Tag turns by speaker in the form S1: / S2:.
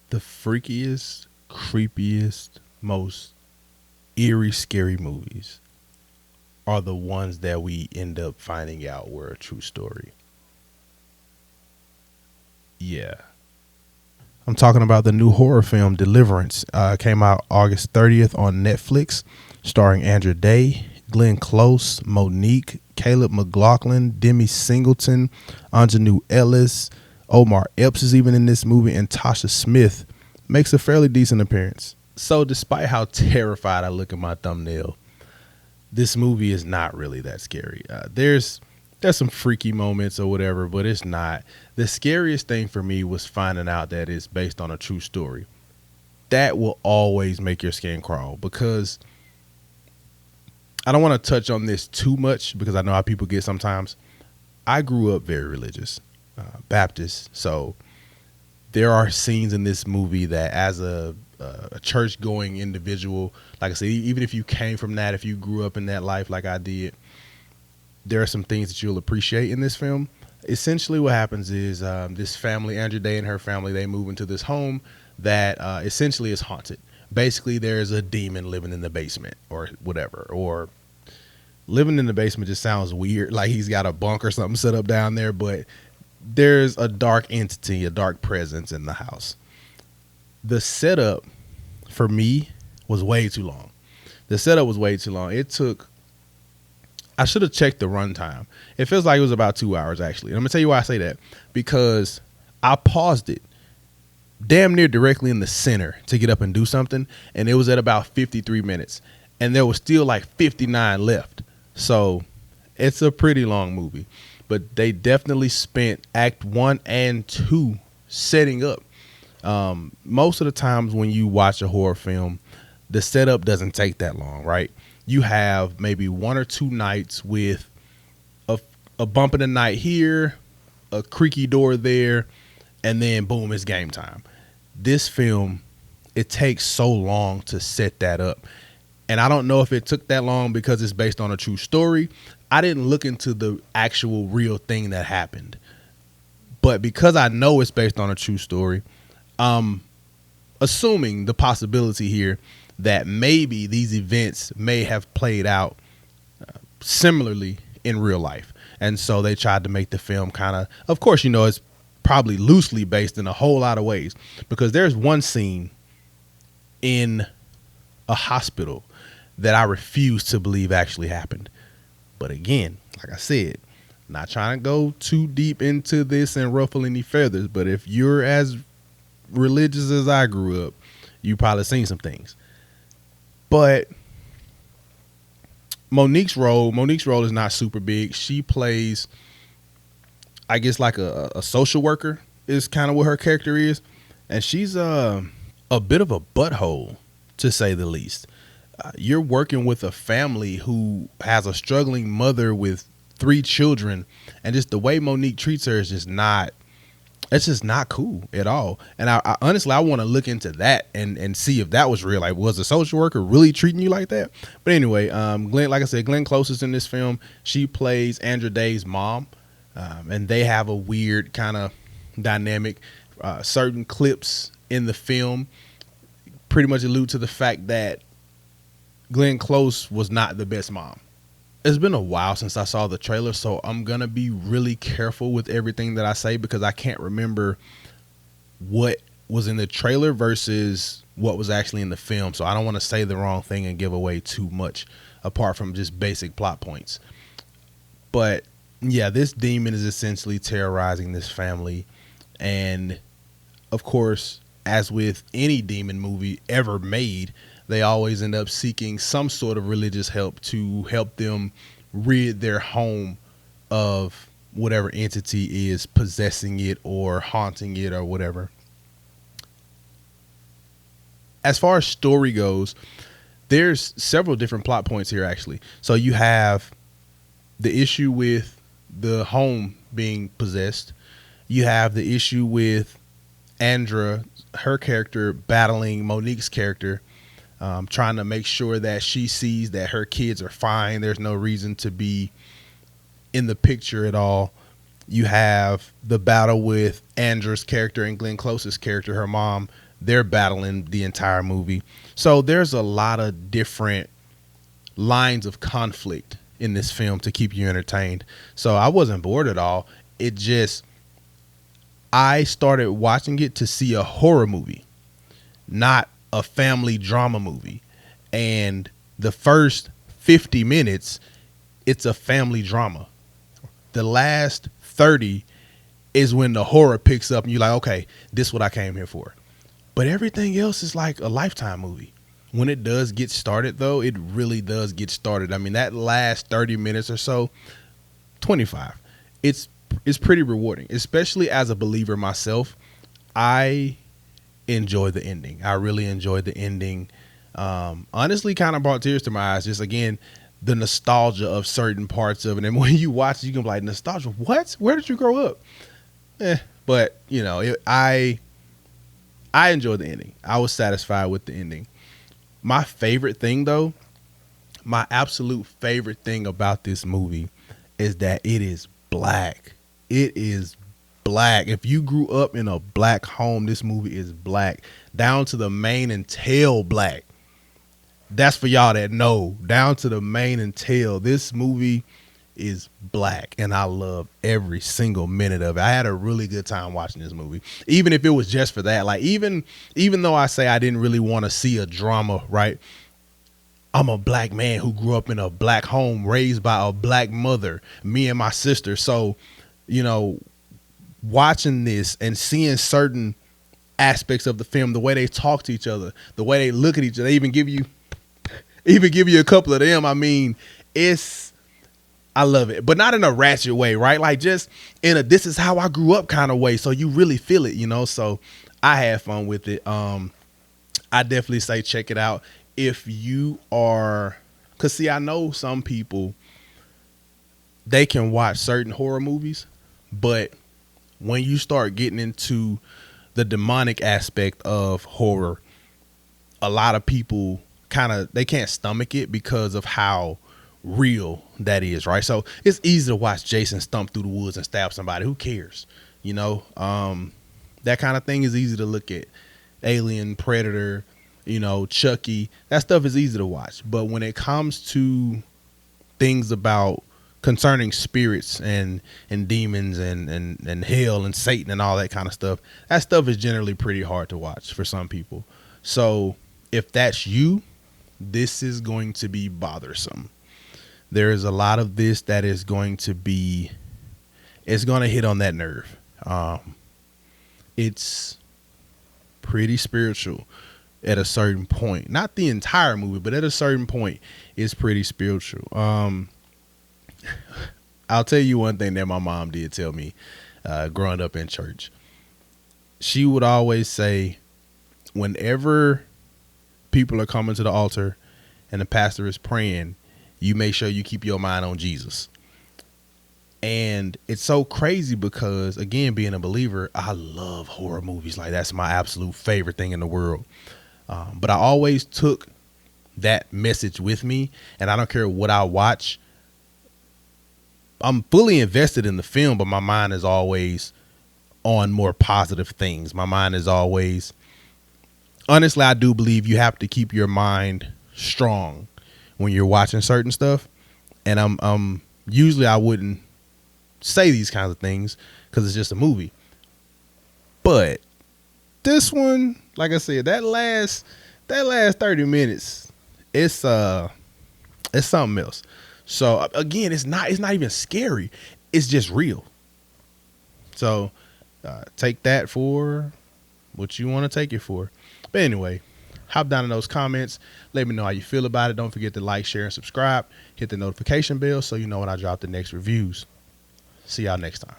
S1: The freakiest, creepiest, most eerie, scary movies are the ones that we end up finding out were a true story. Yeah. I'm talking about the new horror film Deliverance. Came out August 30th on Netflix, starring Andra Day, Glenn Close, Monique, Caleb McLaughlin, Demi Singleton, Anjanou Ellis, Omar Epps is even in this movie, and Tasha Smith makes a fairly decent appearance. So despite how terrified I look at my thumbnail, this movie is not really that scary. There's some freaky moments or whatever, but it's not. The scariest thing for me was finding out that it's based on a true story. That will always make your skin crawl, because I don't want to touch on this too much because I know how people get sometimes. I grew up very religious, Baptist, so there are scenes in this movie that as a church-going individual, like I said, even if you came from that, if you grew up in that life like I did, there are some things that you'll appreciate in this film. Essentially what happens is this family, Andrew Day and her family, they move into this home that essentially is haunted. Basically, there's a demon living in the basement or whatever, or living in the basement just sounds weird, like he's got a bunk or something set up down there, but there's a dark entity, a dark presence in the house. The setup for me was way too long. It took, I should have checked the runtime. It feels like it was about 2 hours, actually. And I'm going to tell you why I say that. Because I paused it damn near directly in the center to get up and do something. And it was at about 53 minutes. And there was still like 59 left. So it's a pretty long movie. But they definitely spent Act 1 and 2 setting up. Most of the times when you watch a horror film, the setup doesn't take that long, right? You have maybe 1 or 2 nights with a bump in the night here, a creaky door there, and then boom, it's game time. This film, it takes so long to set that up. And I don't know if it took that long because it's based on a true story. I didn't look into the actual real thing that happened. But because I know it's based on a true story, assuming the possibility here that maybe these events may have played out similarly in real life. And so they tried to make the film of course, it's probably loosely based in a whole lot of ways, because there's one scene in a hospital that I refuse to believe actually happened. But again, like I said, not trying to go too deep into this and ruffle any feathers, but if you're as religious as I grew up, you probably seen some things. But Monique's role is not super big. She plays, I guess, like a social worker is kind of what her character is. And she's a bit of a butthole, to say the least. You're working with a family who has a struggling mother with 3 children. And just the way Monique treats her is it's just not cool at all. And I honestly, I want to look into that and see if that was real. Like, was the social worker really treating you like that? But anyway, Glenn, like I said, Glenn Close is in this film. She plays Andra Day's mom. And they have a weird kind of dynamic. Certain clips in the film pretty much allude to the fact that Glenn Close was not the best mom. It's been a while since I saw the trailer, so I'm going to be really careful with everything that I say because I can't remember what was in the trailer versus what was actually in the film. So I don't want to say the wrong thing and give away too much apart from just basic plot points. But yeah, this demon is essentially terrorizing this family. And of course, as with any demon movie ever made, they always end up seeking some sort of religious help to help them rid their home of whatever entity is possessing it or haunting it or whatever. As far as story goes, there's several different plot points here, actually. So you have the issue with the home being possessed. You have the issue with Andra, her character, battling Monique's character, trying to make sure that she sees that her kids are fine. There's no reason to be in the picture at all. You have the battle with Andra's character and Glenn Close's character, her mom, they're battling the entire movie. So there's a lot of different lines of conflict in this film to keep you entertained. So I wasn't bored at all. It just, I started watching it to see a horror movie, not a family drama movie. And the first 50 minutes, it's a family drama. The last 30 is when the horror picks up and you're like, okay, this is what I came here for. But everything else is like a Lifetime movie. When it does get started, though, it really does get started. I mean, that last 30 minutes or so, 25, it's pretty rewarding, especially as a believer myself. I enjoy the ending. I really enjoyed the ending. Honestly, kind of brought tears to my eyes. Just, again, the nostalgia of certain parts of it. And when you watch it, you can be like, nostalgia, what? Where did you grow up? But, you know, I enjoyed the ending. I was satisfied with the ending. My favorite thing, though, my absolute favorite thing about this movie is that it is black. It is black. If you grew up in a black home, this movie is black. Down to the mane and tail black. That's for y'all that know. Down to the mane and tail. This movie is black, and I love every single minute of it. I had a really good time watching this movie, even if it was just for that. Like, even though I say I didn't really want to see a drama, right? I'm a black man who grew up in a black home, raised by a black mother, me and my sister. So, you know, watching this and seeing certain aspects of the film, the way they talk to each other, the way they look at each other, they even give you a couple of them. I mean, I love it, but not in a ratchet way, right? Like, just in a, this is how I grew up kind of way. So you really feel it, you know? So I had fun with it. I definitely say check it out if you are, cause see, I know some people, they can watch certain horror movies, but when you start getting into the demonic aspect of horror, a lot of people they can't stomach it because of how real that is, right? So it's easy to watch Jason stomp through the woods and stab somebody. Who cares? You know, that kind of thing is easy to look at. Alien, Predator, you know, Chucky, that stuff is easy to watch. But when it comes to things about concerning spirits and demons and hell and Satan and all that kind of stuff, that stuff is generally pretty hard to watch for some people. So if that's you, this is going to be bothersome. There is a lot of this that is going to be, it's going to hit on that nerve. It's pretty spiritual at a certain point. Not the entire movie, but at a certain point, it's pretty spiritual. I'll tell you one thing that my mom did tell me growing up in church. She would always say, whenever people are coming to the altar and the pastor is praying, you make sure you keep your mind on Jesus. And it's so crazy because, again, being a believer, I love horror movies. Like, that's my absolute favorite thing in the world. But I always took that message with me, and I don't care what I watch. I'm fully invested in the film, but my mind is always on more positive things. My mind is always, honestly, I do believe you have to keep your mind strong when you're watching certain stuff. And I'm usually I wouldn't say these kinds of things because it's just a movie. But this one, like I said, that last 30 minutes, it's something else. So again, it's not even scary. It's just real. So take that for what you want to take it for. But anyway, hop down in those comments. Let me know how you feel about it. Don't forget to like, share, and subscribe. Hit the notification bell so you know when I drop the next reviews. See y'all next time.